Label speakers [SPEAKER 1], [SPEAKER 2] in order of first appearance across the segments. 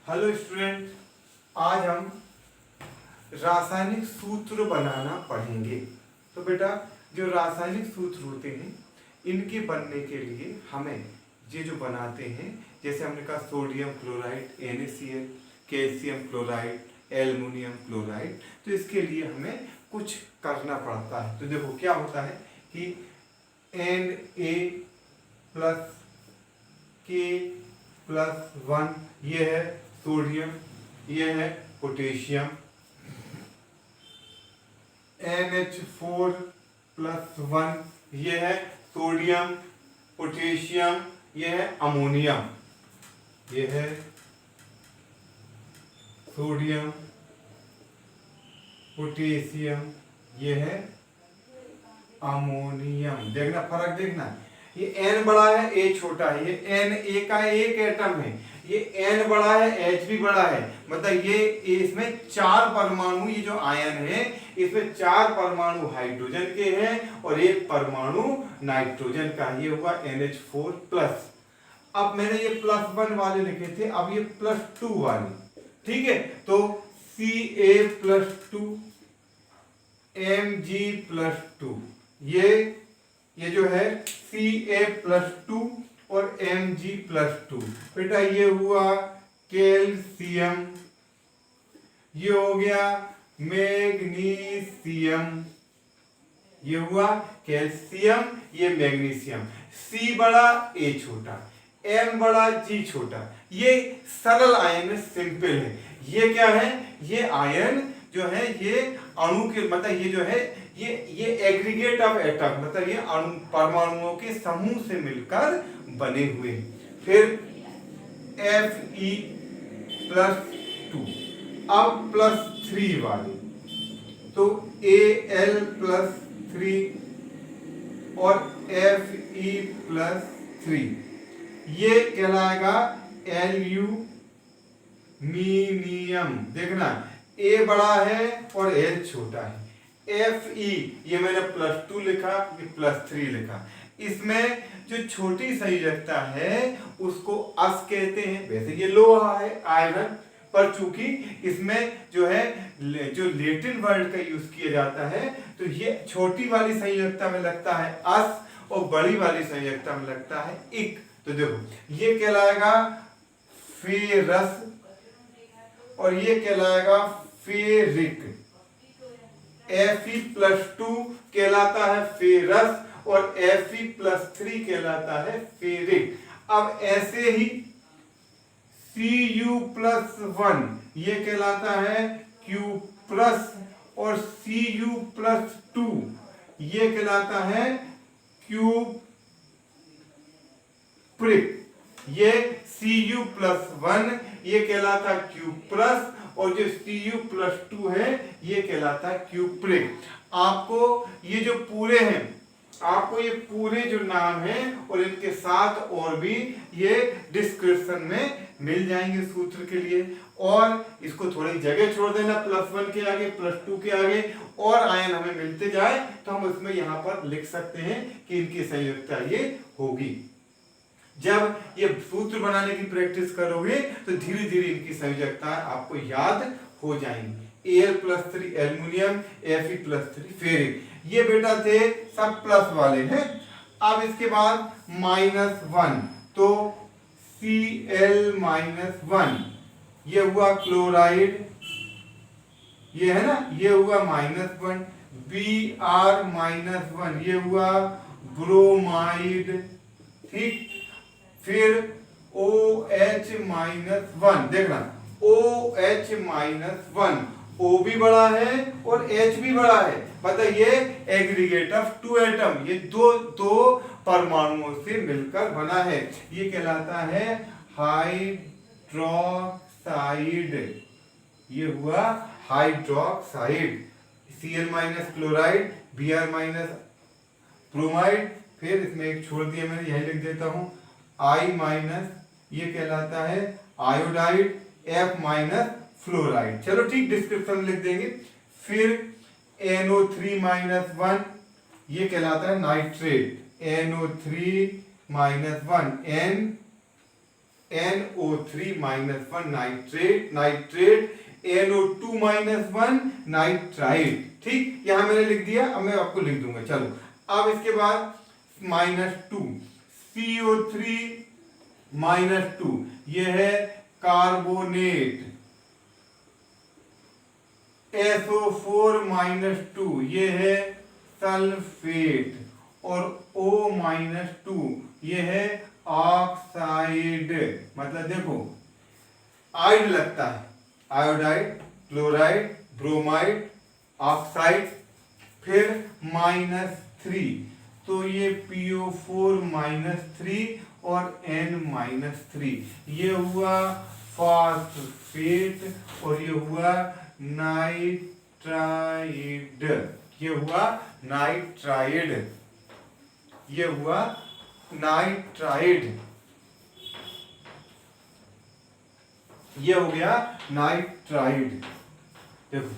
[SPEAKER 1] Hello student, आज हम रासायनिक सूत्र बनाना पढ़ेंगे। तो बेटा, जो रासायनिक सूत्र होते हैं इनके बनने के लिए हमें ये जो बनाते हैं, जैसे हमने कहा sodium chloride NaCl, calcium chloride, aluminium chloride, तो इसके लिए हमें कुछ करना पड़ता है। तो देखो क्या होता है कि Na+K+1 ये है सोडियम, ये है पोटेशियम। NH4+1 ये है सोडियम, पोटेशियम, ये है अमोनियम। ये है सोडियम, पोटेशियम, ये है अमोनियम। देखना फर्क, देखना ये N बड़ा है A छोटा है। ये N A का एक एटम है, ये N बड़ा है H भी बड़ा है। मतलब ये इसमें 4 परमाणु, ये जो आयन है इसमें 4 परमाणु हाइड्रोजन के हैं और 1 परमाणु नाइट्रोजन का। ये हुआ NH4+। अब मैंने ये +1 वाले लिखे थे, अब ये +2 वाले, ठीक है। तो Ca+2, Mg+2, ये जो है Ca+2 और Mg+2। बेटा ये हुआ कैल्शियम, ये हो गया मैग्नीशियम, ये हुआ कैल्शियम, ये मैग्नीशियम। C बड़ा A छोटा, M बड़ा G छोटा। ये सरल आयन है, सिंपल है। ये क्या है? ये आयन जो है ये अणु के, मतलब ये जो है ये एग्रीगेट ऑफ एटम, मतलब ये अणु परमाणुओं के समूह से मिलकर बने हुए। फिर Fe+2, अब +3 वाले, तो Al+3 और Fe+3, ये कहलाएगा एल्यूमिनियम। देखना A बड़ा है और L छोटा है। Fe, ये मैंने +2 लिखा, ये +3 लिखा। इसमें जो छोटी संयोजकता है उसको अस कहते हैं। वैसे ये लोहा है, आयरन, पर चूंकि इसमें जो है जो लैटिन वर्ड का यूज किया जाता है, तो ये छोटी वाली संयोजकता में लगता है अस और बड़ी वाली संयोजकता में लगता है इक। तो देखो ये कहलाएगा फेरस और ये कहलाएगा फेरिक। Fe+2 कहलाता है फेरस और Fe+3 कहलाता है फेरिक। अब ऐसे ही Cu+1 ये कहलाता है क्यूप्रस और Cu+2 ये कहलाता है क्यूप्रिक। ये Cu+1 ये कहलाता है क्यूप्रस और जो Cu+2 है ये कहलाता है क्यूप्रिक। आपको ये जो पूरे हैं, आपको ये पूरे जो नाम हैं और इनके साथ और भी ये डिस्क्रिप्शन में मिल जाएंगे सूत्र के लिए। और इसको थोड़ी जगह छोड़ देना, +1 के आगे, +2 के आगे, और आयन हमें मिलते जाए तो हम उसमें यहाँ पर लिख सकते हैं कि इनकी संयोजकता ये होगी। जब ये सूत्र बनाने की प्रैक्टिस करोगे तो धीरे धीरे इनकी संयोजकता आपको याद हो जाएंगी। Al+3 aluminium, Fe+3 ferric. ये बेटा थे सब प्लस वाले हैं। अब इसके बाद -1, तो Cl-1 ये हुआ क्लोराइड, ये है ना, ये हुआ -1। Br-1 ये हुआ ब्रोमाइड, ठीक। फिर OH-1, देखना OH-1, O भी बड़ा है और H भी बड़ा है, मतलब ये एग्रीगेट ऑफ 2 एटम, ये दो परमाणुओं से मिलकर बना है। ये कहलाता है हाइड्रोक्साइड, ये हुआ hydroxide. Cl- chloride, Br- bromide, फिर इसमें एक छोड़ दिया मैंने, यही लिख देता हूं I- ये कहलाता है आयोडाइड, F- फ्लोराइड। चलो ठीक, डिस्क्रिप्शन में लिख देंगे। फिर NO3-1 ये कहलाता है nitrate, NO3-1 N NO3-1 nitrate, nitrate NO2 -1 nitrite. ठीक, यहां मैंने लिख दिया, अब मैं आपको लिख दूंगा। चलो अब इसके बाद -2 CO3 -2 ये है कार्बोनेट। SO4 -2 ये है सल्फेट। और O-2 ये है ऑक्साइड। मतलब देखो आइड लगता है, आयोडाइड, क्लोराइड, ब्रोमाइड, ऑक्साइड, फिर -3 तो ये PO4 -3 और N-3 ये हुआ फॉस्फेट और ये हुआ नाइट्राइड। ये हुआ नाइट्राइड, ये हुआ नाइट्राइड, ये हो गया नाइट्राइड। देखो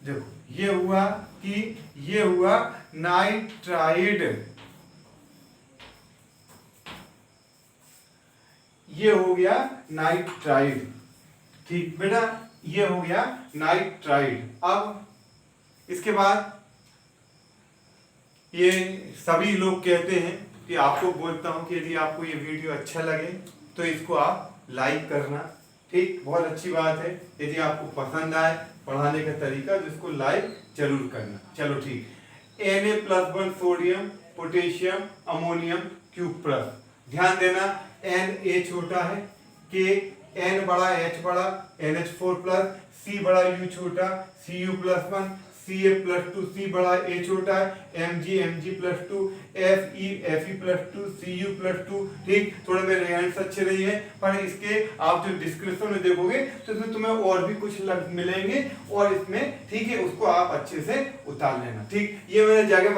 [SPEAKER 1] देखो ये हुआ कि ये हुआ नाइट्राइड, ये हो गया नाइट्राइड। ठीक बेटा, ये हो गया नाइट्राइड। अब इसके बाद ये सभी लोग कहते हैं कि आपको बोलता हूं कि यदि आपको ये वीडियो अच्छा लगे तो इसको आप लाइक करना। ठीक, बहुत अच्छी बात है। यदि आपको पसंद आए पढ़ाने का तरीका तो इसको लाइक जरूर करना। चलो ठीक, Na+1 sodium, potassium, ammonium, Q+। ध्यान देना Na छोटा है, K N बड़ा, H बड़ा, NH4+, C बड़ा, U छोटा, Cu+1, Ca+2, C बड़ा, A छोटा है, Mg+2, Fe+2, Cu+2। ठीक, थोड़े मेरे हैंड्स अच्छे नहीं है, पर इसके आप जो डिस्क्रिप्शन में देखोगे तो इसमें तुम्हें और भी कुछ मिलेंगे और इसमें ठीक है उसको आप अच्छे से उतार लेना। ठीक, ये मैंने जगह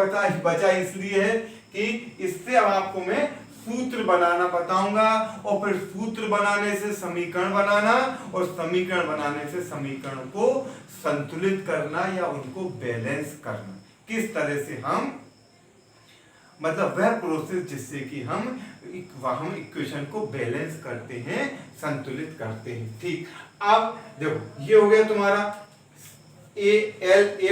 [SPEAKER 1] बचा इसलिए है कि इससे अब आपको मैं सूत्र बनाना बताऊंगा और फिर सूत्र बनाने से समीकरण बनाना और समीकरण बनाने से समीकरण को संतुलित करना या उनको बैलेंस करना। किस तरह से हम, मतलब वह प्रोसेस जिससे कि हम इक्वेशन को बैलेंस करते हैं, संतुलित करते हैं। ठीक, अब देखो ये हो गया तुम्हारा A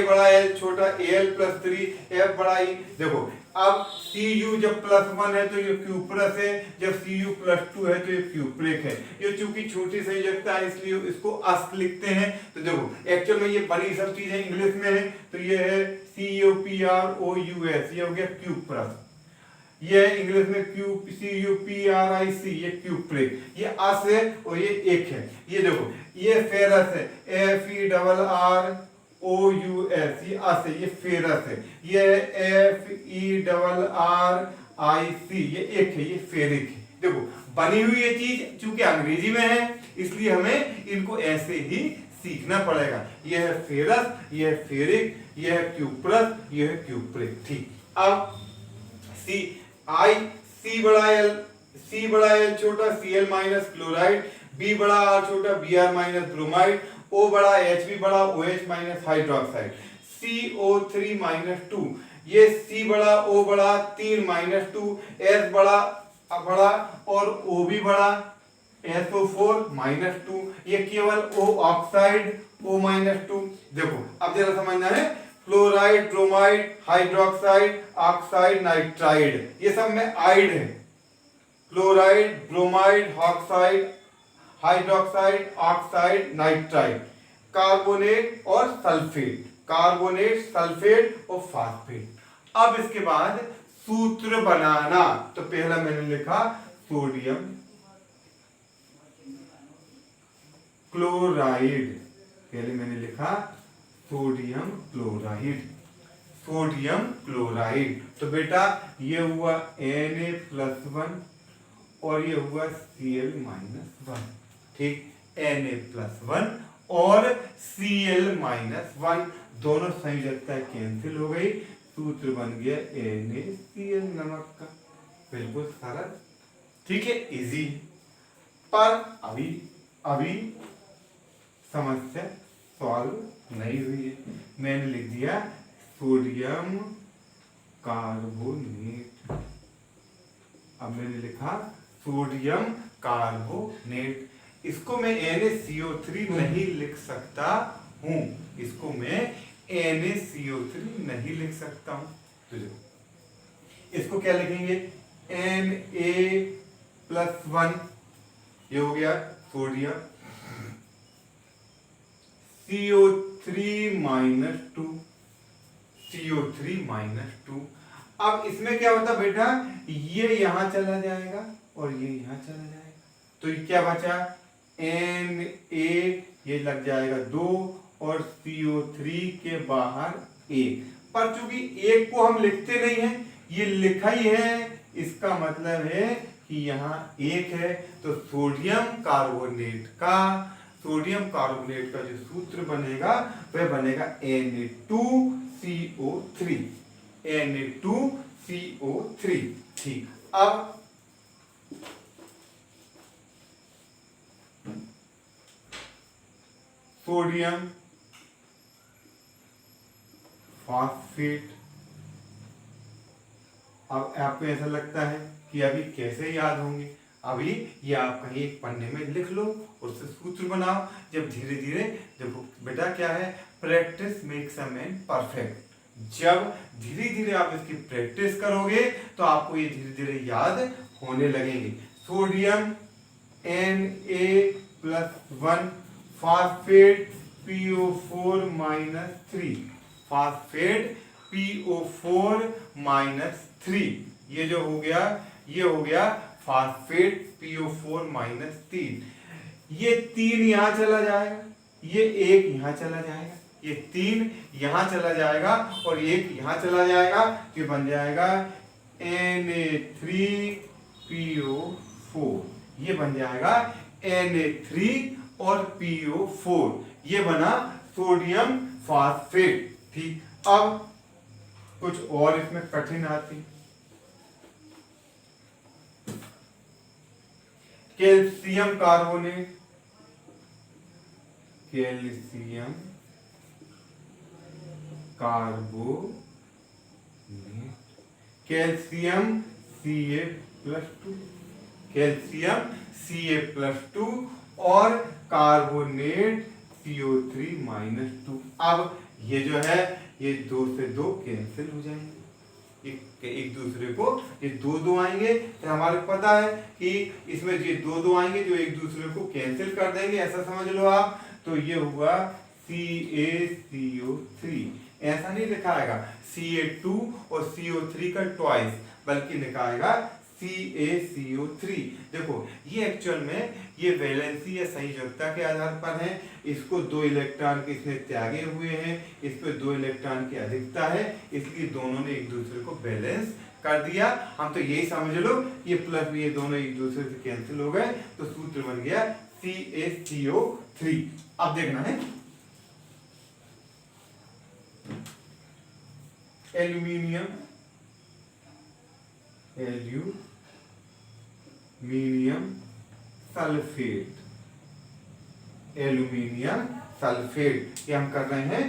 [SPEAKER 1] बड़ा L छोटा, Al+3, F बड़ा E। देखो अब Cu जब +1 है तो ये Q+ है, जब Cu+2 है तो ये Q' है। ये चूंकि छोटी संयोजकता है इसलिए इसको अस्त लिखते हैं। तो देखो एक्चुअल में ये बड़ी सब चीजें इंग्लिश में है, तो ये है CuPrOUS, ये हो गया Q+। ये इंग्लिश में CuPric, ये Q', ये अस है और ये एक है। ये देखो ये फेरस है, FeRROUS, ये अस है, ये फेरस है। ये FeRRIc, ये एक है, ये फेरिक है। देखो बनी हुई ये चीज चूंकि अंग्रेजी में है इसलिए हमें इनको ऐसे ही सीखना पड़ेगा। ये है फेरस, ये है फेरिक, ये है Q+, ये है Q'। ठीक, अब C बड़ा L छोटा, Cl- क्लोराइड, B बड़ा R छोटा, Br- ब्रोमाइड, O बड़ा Hb बड़ा, OH- हाइड्रोक्साइड, CO3-2 ये C बड़ा O बड़ा 3-2, S बड़ा और O भी बड़ा, SO4-2 ये केवल O ऑक्साइड, O-2। देखो अब जरा समझना है, chloride, bromide, hydroxide, oxide, nitride, ये सब में आइड है। Chloride, bromide, oxide, hydroxide, oxide, nitride, carbonate और सल्फेट, कार्बोनेट, सल्फेट और फास्फेट। अब इसके बाद सूत्र बनाना, तो पहला मैंने लिखा सोडियम क्लोराइड, पहले मैंने लिखा सोडियम क्लोराइड, सोडियम क्लोराइड। तो बेटा ये हुआ Na+1 और ये हुआ Cl-1। ठीक, Na+1 और Cl-1 दोनों संयोजकता कैंसिल हो गई, सूत्र बन गया NaCl, नमक का। बिल्कुल सरल, ठीक है, इजी। पर अभी समस्या सॉल्व नहीं हुई है। मैंने लिख दिया सोडियम कार्बोनेट, अब मैंने लिखा सोडियम कार्बोनेट। इसको मैं NaCO3 नहीं लिख सकता हूं, इसको मैं NaCO3 नहीं लिख सकता हूं। तो देखो इसको क्या लिखेंगे, Na+1, ये हो गया सोडियम, CO3-2, CO3-2। अब इसमें क्या होता बेटा, ये यहां चला जाएगा और ये यहां चला जाएगा, तो ये क्या बचा, Na, ये लग जाएगा 2 और CO3 के बाहर 1। पर चूंकि 1 को हम लिखते नहीं है, ये लिखा ही है, इसका मतलब है कि यहाँ 1 है। तो सोडियम कार्बोनेट का जो सूत्र बनेगा वह बनेगा Na2CO3, Na2CO3। ठीक, अब सोडियम फॉस्फेट। अब आपको ऐसा लगता है कि अभी कैसे याद होंगे, अभी ये आप कहीं एक पन्ने में लिख लो और उससे सूत्र बनाओ। जब धीरे धीरे, देखो बेटा क्या है, practice makes a man perfect. जब धीरे धीरे आप इसकी प्रैक्टिस करोगे तो आपको ये धीरे धीरे याद होने लगेंगे। Sodium Na+1, phosphate PO4-3, phosphate PO4-3, ये जो हो गया, ये हो गया फॉस्फेट PO4-3। ये 3 यहां चला जाएगा, ये 1 यहां चला जाएगा, ये 3 यहां चला जाएगा और 1 यहां चला जाएगा, ये बन जाएगा Na3PO4, ये बन जाएगा Na3 और PO4, ये बना सोडियम फॉस्फेट। ठीक, अब कुछ और इसमें कठिन आती, calcium carbonate, calcium carbonate, calcium Ca+2, calcium Ca+2 और कार्बोनेट CO3-2। अब ये जो है, ये 2 से 2 कैंसिल हो जाएंगे, एक दूसरे को ये 2 आएंगे, तो हमारे पता है कि इसमें ये 2 आएंगे जो एक दूसरे को कैंसिल कर देंगे, ऐसा समझ लो आप। तो ये हुआ CaCO3, ऐसा नहीं लिखाएगा Ca2 और CO3 का ट्वाइस, बल्कि लिखाएगा CaCO3। देखो ये एक्चुअल में ये वैलेंसी या संयोजकता के आधार पर है। इसको 2 इलेक्ट्रॉन के इसमें त्यागे हुए हैं, इस पे 2 इलेक्ट्रॉन की अधिकता है, इसलिए दोनों ने एक दूसरे को बैलेंस कर दिया। हम तो यही समझ लो, ये प्लस ये दोनों एक दूसरे से कैंसिल हो गए, तो सूत्र बन गया CaCO3। अब देखना है एल्यूमिनियम सल्फेट, एल्यूमिनियम सल्फेट, ये हम कर रहे हैं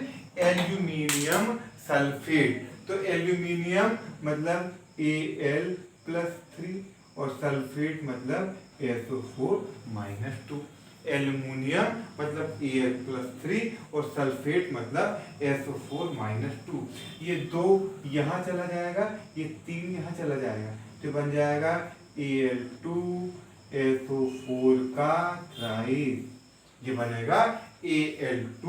[SPEAKER 1] एल्यूमिनियम सल्फेट। तो एल्यूमिनियम मतलब Al+3 और सल्फेट मतलब SO4-2। एल्यूमिनियम मतलब Al+3 और सल्फेट मतलब SO4-2। ये 2 यहाँ चला जाएगा, ये 3 यहाँ चला जाएगा, तो बन जाएगा Al2SO4 का थ्राइस, ये बनेगा Al2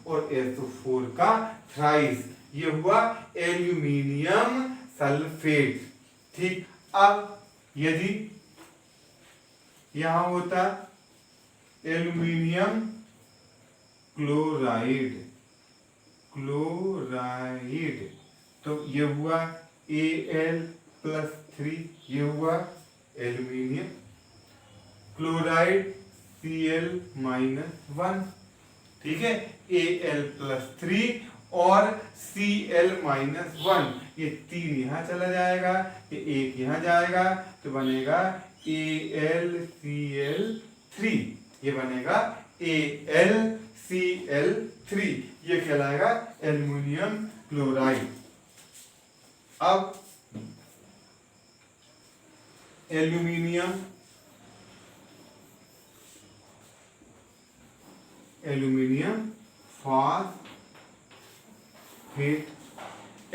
[SPEAKER 1] और SO4 का थ्राइस, ये हुआ एल्यूमिनियम सल्फेट। ठीक, अब यदि यहां होता एल्यूमिनियम क्लोराइड, तो ये हुआ Al+3, ये हुआ एल्यूमिनियम क्लोराइड Cl-1। ठीक है, Al+3 और Cl-1, ये 3 यहां चला जाएगा, ये 1 यहां जाएगा, तो बनेगा AlCl3, ये बनेगा AlCl3, ये कहलाएगा एल्यूमिनियम क्लोराइड। अब aluminium aluminium phosphate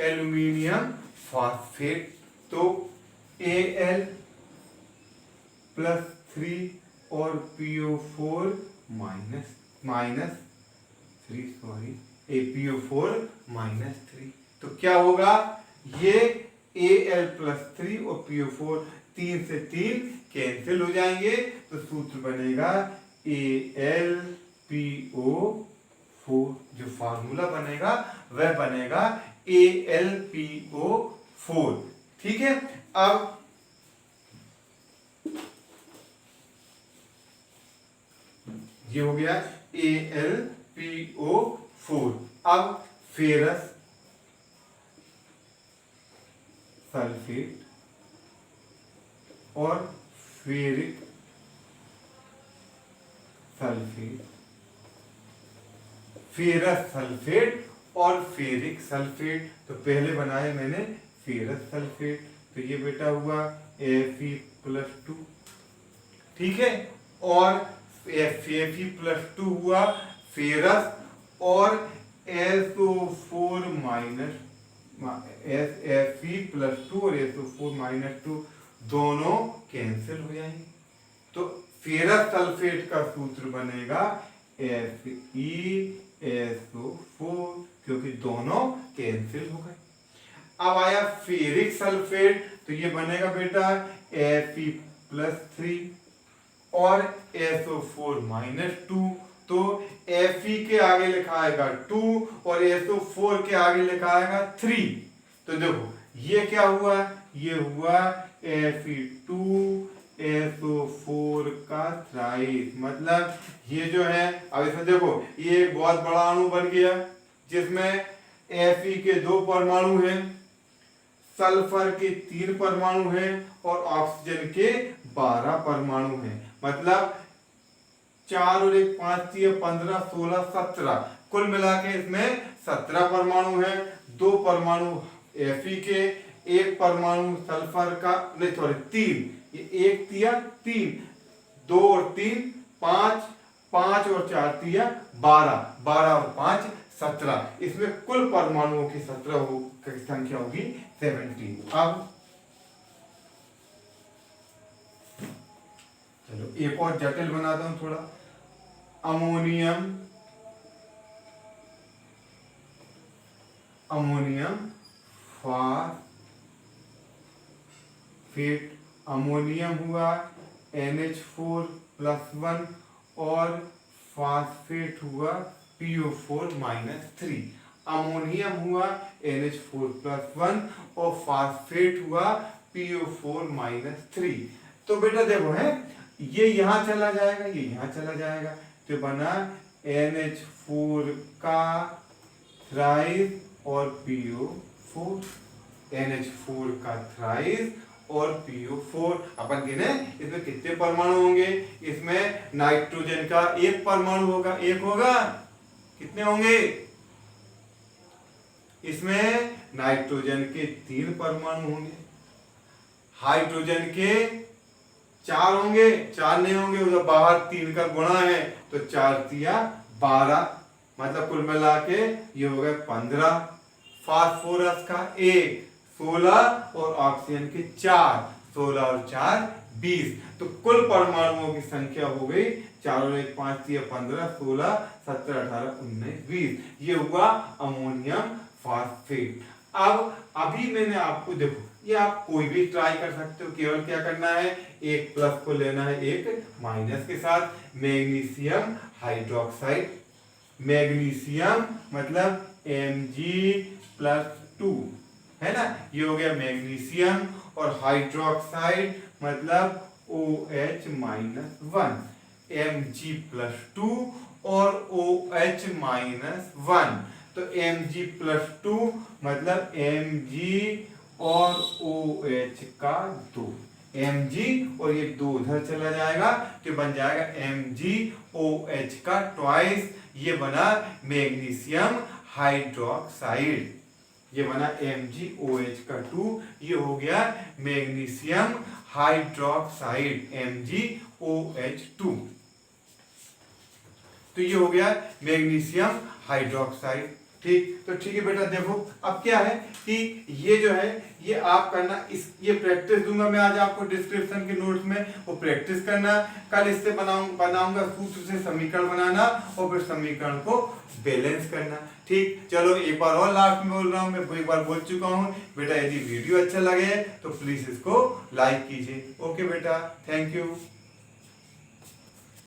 [SPEAKER 1] aluminium phosphate. तो Al+3 और PO4 -3 सॉरी APO4-3। तो क्या होगा, ये Al+3 और PO4 3 से 3 कैंसिल हो जाएंगे, तो सूत्र बनेगा AlPO4। जो फार्मूला बनेगा वह बनेगा AlPO4। ठीक है। अब ये हो गया AlPO4। अब फेरस सल्फेट और फेरिक सल्फेट, फेरस सल्फेट और फेरिक सल्फेट। तो पहले बनाए मैंने फेरस सल्फेट, तो ये बेटा हुआ Fe+2। ठीक है। और Fe+2 हुआ फेरस, और SO4 Fe+2 और SO4-2 दोनों कैंसिल हो जाएंगे। तो फेरस सल्फेट का सूत्र बनेगा FeSO4, क्योंकि दोनों कैंसिल हो गए। अब आया फेरिक सल्फेट, तो ये बनेगा बेटा Fe+3 और SO4-2। तो Fe के आगे लिखा आएगा 2 और SO4 के आगे लिखा आएगा 3। तो देखो ये क्या हुआ, ये हुआ Fe2SO4 का थ्राइस। मतलब ये जो है, अब इसमें देखो ये एक बहुत बड़ा अणु बन गया जिसमें Fe के 2 परमाणु हैं, सल्फर के 3 परमाणु हैं और ऑक्सीजन के 12 परमाणु हैं। मतलब 4 और 1 5 3 15 16 17, कुल मिला के इसमें 17 परमाणु हैं। 2 परमाणु Fe के, 1 परमाणु सल्फर का, नहीं सॉरी 3, ये 1 3 3, 2 और 3 5, 5 और 4 3 12, 12 और 5 17। इसमें कुल परमाणुओं की 17 की संख्या होगी 17। अब चलो एक और जटिल बनाता हूं थोड़ा। अमोनियम फॉस्फेट, अमोनियम हुआ NH4+1 और फॉस्फेट हुआ PO4-3। अमोनियम हुआ NH4+1 और फॉस्फेट हुआ PO4-3। तो बेटा देखो है, ये यहां चला जाएगा, ये यहां चला जाएगा, तो बना NH4 का थ्राइस और PO4, NH4 का थ्राइस और PO4। अपन गिने इसमें कितने परमाणु होंगे, इसमें नाइट्रोजन का 1 परमाणु होगा, 1 होगा, कितने होंगे, इसमें नाइट्रोजन के 3 परमाणु होंगे, हाइड्रोजन के 4 होंगे, 4 नहीं होंगे, उधर बाहर 3 का गुणा है, तो 4 3 12, मतलब कुल मिला के ये हो गए 15। फास्फोरस का 1 16 और ऑक्सीजन के 4, 16 और 4 20। तो कुल परमाणुओं की संख्या हो गई 4 और 1 5 3 15 16 17 18 19 20। ये हुआ अमोनियम फॉस्फेट। अब अभी मैंने आपको, देखो ये आप कोई भी ट्राई कर सकते हो, केवल क्या करना है, एक प्लस को लेना है एक माइनस के साथ। मैग्नीशियम हाइड्रोक्साइड, मैग्नीशियम मतलब Mg+2 है ना, ये हो गया मैग्नीशियम, और हाइड्रोक्साइड मतलब OH-1, Mg+2 और OH-1। तो Mg+2 मतलब Mg और OH का 2, Mg और ये 2 उधर चला जाएगा, तो बन जाएगा MgOH का ट्वाइस। ये बना मैग्नीशियम हाइड्रोक्साइड, ये बना MgOH का 2, ये हो गया मैग्नीशियम हाइड्रोक्साइड MgOH2। तो ये हो गया मैग्नीशियम हाइड्रोक्साइड। ठीक, तो ठीक है बेटा, देखो अब क्या है कि ये जो है ये आप करना, इस ये प्रैक्टिस दूंगा मैं आज आपको डिस्क्रिप्शन के नोट्स में, वो प्रैक्टिस करना। कल इससे बनाऊंगा सूत्र से समीकरण बनाना और फिर समीकरण को बैलेंस करना। ठीक, चलो एक बार और लास्ट में बोल रहा हूँ, मैं एक बार बोल चुका हूँ बेटा, यदि वीडियो अच्छा लगे तो प्लीज इसको लाइक कीजिए। ओके बेटा, थैंक यू।